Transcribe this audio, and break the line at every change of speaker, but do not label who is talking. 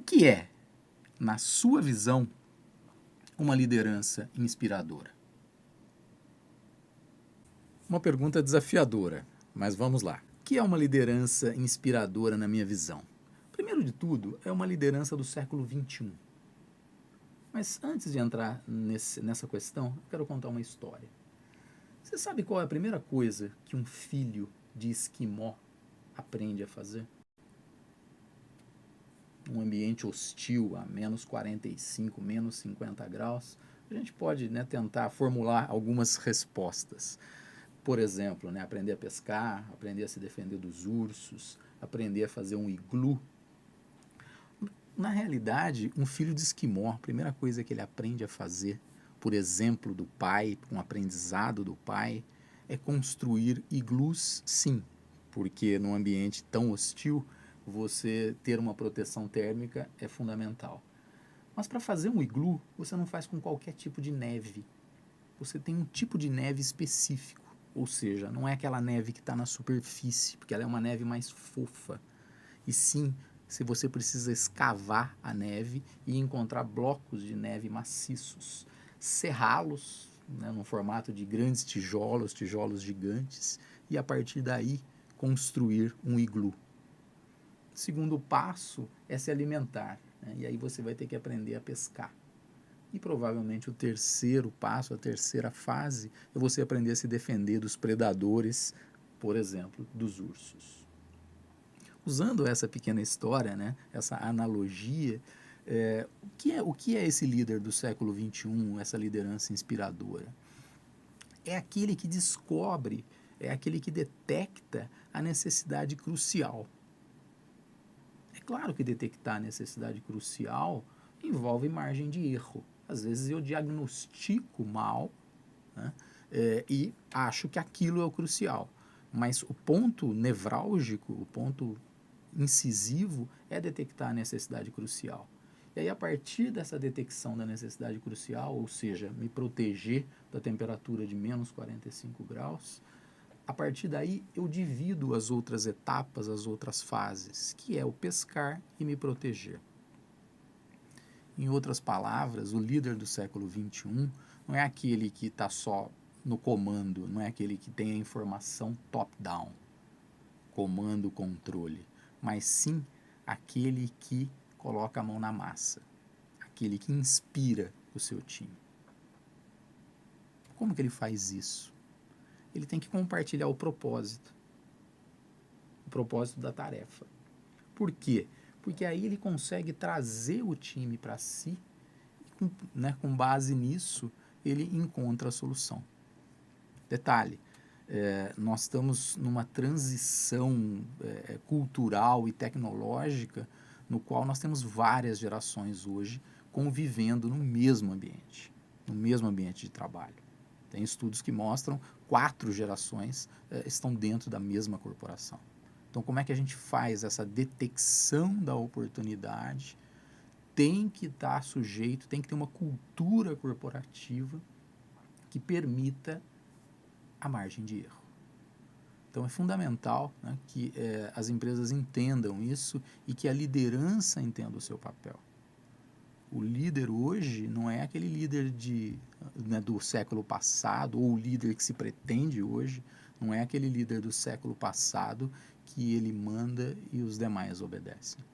que é, na sua visão, uma liderança inspiradora? Uma pergunta desafiadora, mas vamos lá. O que é uma liderança inspiradora na minha visão? Primeiro de tudo, é uma liderança do século XXI. Mas antes de entrar nessa questão, eu quero contar uma história. Você sabe qual é a primeira coisa que um filho de esquimó aprende a fazer? Um ambiente hostil, a menos 45, menos 50 graus, a gente pode, tentar formular algumas respostas. Por exemplo, aprender a pescar, aprender a se defender dos ursos, aprender a fazer um iglu. Na realidade, um filho de esquimó, a primeira coisa que ele aprende a fazer, por exemplo do pai, com um aprendizado do pai, é construir iglus, sim, porque num ambiente tão hostil, você ter uma proteção térmica é fundamental. Mas para fazer um iglu, você não faz com qualquer tipo de neve. Você tem um tipo de neve específico, ou seja, não é aquela neve que está na superfície, porque ela é uma neve mais fofa, e sim, se você precisa escavar a neve e encontrar blocos de neve maciços, serrá-los, no formato de grandes tijolos, tijolos gigantes, e a partir daí construir um iglu. O segundo passo é se alimentar, e aí você vai ter que aprender a pescar. E provavelmente o terceiro passo, a terceira fase, é você aprender a se defender dos predadores, por exemplo, dos ursos. Usando essa pequena história, essa analogia, o que é esse líder do século XXI, essa liderança inspiradora? É aquele que descobre, é aquele que detecta a necessidade crucial. É claro que detectar a necessidade crucial envolve margem de erro. Às vezes eu diagnostico mal, e acho que aquilo é o crucial. Mas o ponto nevrálgico, o ponto incisivo é detectar a necessidade crucial. E aí, a partir dessa detecção da necessidade crucial, ou seja, me proteger da temperatura de menos 45 graus, a partir daí eu divido as outras etapas, as outras fases, que é o pescar e me proteger. Em outras palavras, o líder do século XXI não é aquele que está só no comando, não é aquele que tem a informação top-down, comando, controle, mas sim aquele que coloca a mão na massa, aquele que inspira o seu time. Como que ele faz isso? Ele tem que compartilhar o propósito da tarefa. Por quê? Porque aí ele consegue trazer o time para si e com base nisso ele encontra a solução. Detalhe, nós estamos numa transição cultural e tecnológica no qual nós temos várias gerações hoje convivendo no mesmo ambiente de trabalho. Tem estudos que mostram 4 gerações estão dentro da mesma corporação. Então, como é que a gente faz essa detecção da oportunidade? Tem que estar sujeito, tem que ter uma cultura corporativa que permita a margem de erro. Então, é fundamental que as empresas entendam isso e que a liderança entenda o seu papel. O líder hoje não é aquele líder do século passado, ou o líder que se pretende hoje, não é aquele líder do século passado que ele manda e os demais obedecem.